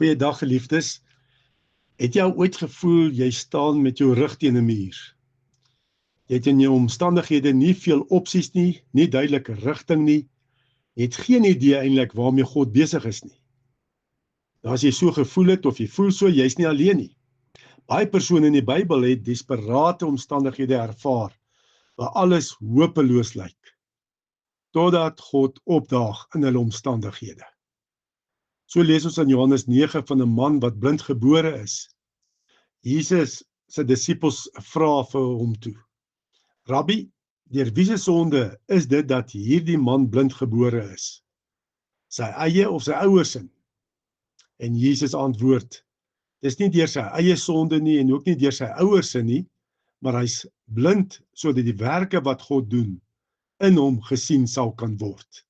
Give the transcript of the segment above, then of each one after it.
Goeiedag geliefdes. Het jy al ooit gevoel jy staan met jou rug teen 'n muur? Jy het in jou omstandighede nie veel opsies nie, nie duidelike rigting nie. Jy het geen idee eintlik waarmee God besig is nie. Nou as jy so gevoel het of jy voel so, jy's nie alleen nie. Baie persone in die Bybel het desperate omstandighede ervaar waar alles hopeloos lyk, totdat God opdaag in hulle omstandighede. So lees ons in Johannes 9 van 'n man wat blind gebore is. Jesus se disippels vra vir hom toe: Rabbi, deur wie se sonde is dit dat hierdie man blind gebore is? Sy eie of sy ouers se? En Jesus antwoord: dis nie deur sy eie sonde nie en ook nie deur sy ouers se nie, maar hy's blind sodat die werke wat God doen in hom gesien sal kan word.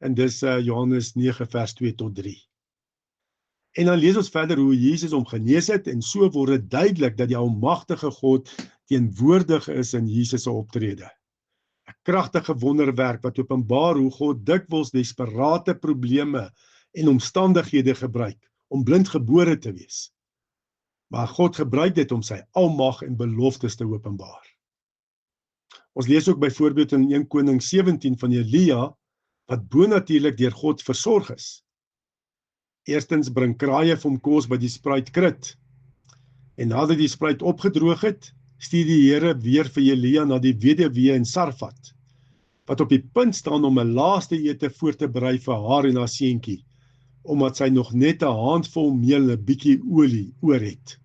En dis Johannes 9 vers 2 tot 3. En dan lees ons verder hoe Jesus hom genees het en so word dit duidelik dat die almagtige God teenwoordig is in Jesus se optrede. 'n Kragtige wonderwerk wat openbaar hoe God dikwels desperate probleme en omstandighede gebruik om blindgebore te wees. Maar God gebruik dit om sy almag en beloftes te openbaar. Ons lees ook byvoorbeeld in 1 Koning 17 van Elia, wat bonatuurlik deur God versorg is. Eerstens bring kraaie vir hom kos by die spruitkrit. En nadat die spruit opgedroog het, stuur die Here weer vir Elia na die weduwee in Sarfat, wat op die punt staan om 'n laaste ete voor te berei vir haar en haar seentjie, omdat sy nog net 'n handvol meel en 'n bietjie olie oor het.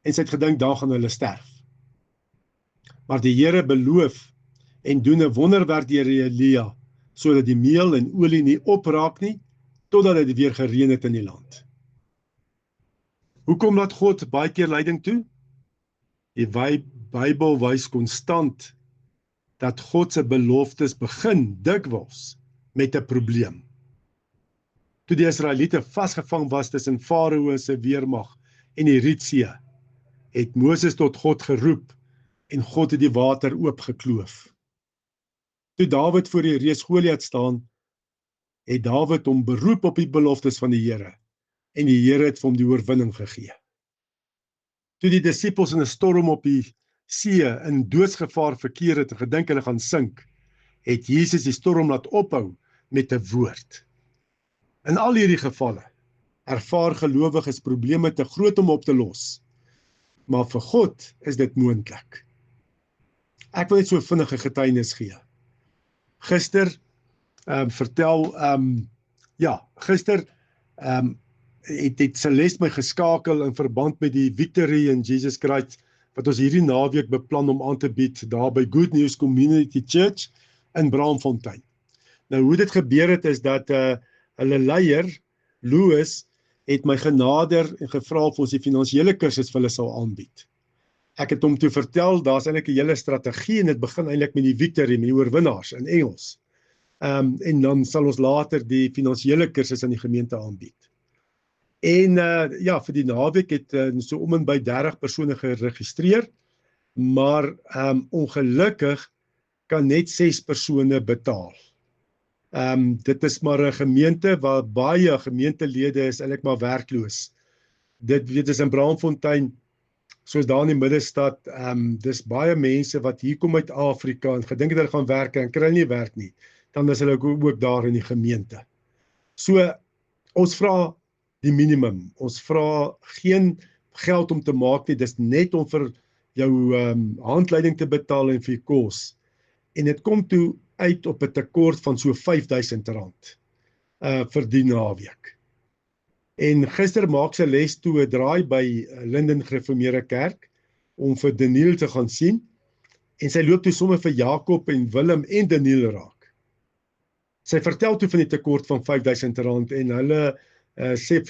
En sy het gedink dan gaan hulle sterf. Maar die Here beloof en doen 'n wonderwerk deur Elia, sodat die meel en olie nie opraak nie, totdat dit weer gereën het in die land. Hoekom laat God baie keer lyding toe? Die Bybel wys konstant dat God se beloftes begin dikwels met 'n probleem. Toe die Israeliete vasgevang was tussen Farao se weermag en die Rietsee, het Moses tot God geroep en God het die water oopgekloof. Toe Dawid voor die reus Goliat staan, het Dawid hom beroep op die beloftes van die Here en die Here het vir hom die oorwinning gegee. Toe die disippels in 'n storm op die see in doodsgevaar verkeer het en gedink hulle gaan sink, het Jesus die storm laat ophou met 'n woord. In al hierdie gevalle ervaar gelowiges probleme te groot om op te los, maar vir God is dit moontlik. Ek wil net so vinnige getuienis gee. Gister het Celeste my geskakel in verband met die Victory in Jesus Christ, wat ons hierdie naweek beplan om aan te bied daar by Good News Community Church in Braamfontein. Nou hoe dit gebeur het is dat hulle leier, Louis, het my genader en gevra of ons die finansiële kursus vir hulle sal aanbied. Ek het hom toe vertel, daar's eintlik 'n hele strategie en dit begin eintlik met die Victory, met die oorwinnaars in Engels. En dan sal ons later die finansiële kursus aan die gemeente aanbied. En vir die naweek het so om en by 30 persone geregistreer, maar ongelukkig kan net 6 persone betaal. Dit is maar 'n gemeente waar baie gemeentelede is eintlik maar werkloos. Dit is in Braamfontein, soos daar in die middestad, dis baie mense wat hier kom uit Afrika en gedink het hulle gaan werk en kry nie werk nie. Dan is hulle ook daar in die gemeente. So, ons vra die minimum. Ons vra geen geld om te maak nie, dis net om vir jou handleiding te betaal en vir kos. En dit kom toe uit op 'n tekort van so R5,000 vir die naweek. En gister maak sy les toe 'n draai by Linden Gereformeerde Kerk om vir Daniel te gaan sien. En sy loop toe sommer vir Jakob en Willem en Daniel raak. Sy vertel toe van die tekort van R5,000 en hulle sê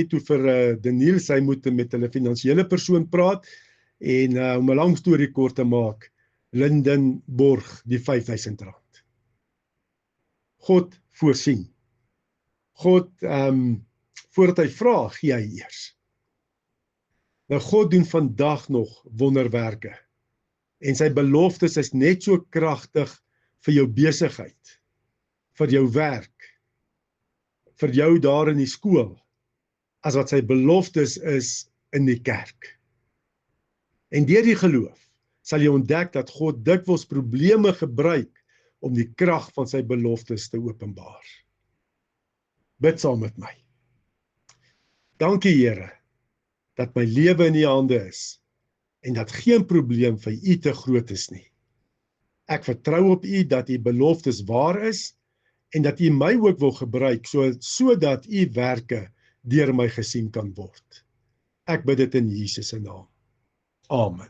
toe vir Daniel, sy moet met hulle finansiële persoon praat en om 'n lang storie kort te maak, Linden borg die R5,000. God voorsien. God, voordat hy vra, gee hy eers. Nou God doen vandag nog wonderwerke en sy beloftes is net so kragtig vir jou besigheid, vir jou werk, vir jou daar in die skool, as wat sy beloftes is in die kerk. En deur die geloof sal jy ontdek dat God dikwels probleme gebruik om die krag van sy beloftes te openbaar. Bid saam met my. Dankie Here, dat my lewe in U hande is en dat geen probleem vir U te groot is nie. Ek vertrou op U dat U beloftes waar is en dat U my ook wil gebruik sodat U werke deur my gesien kan word. Ek bid dit in Jesus se naam. Amen.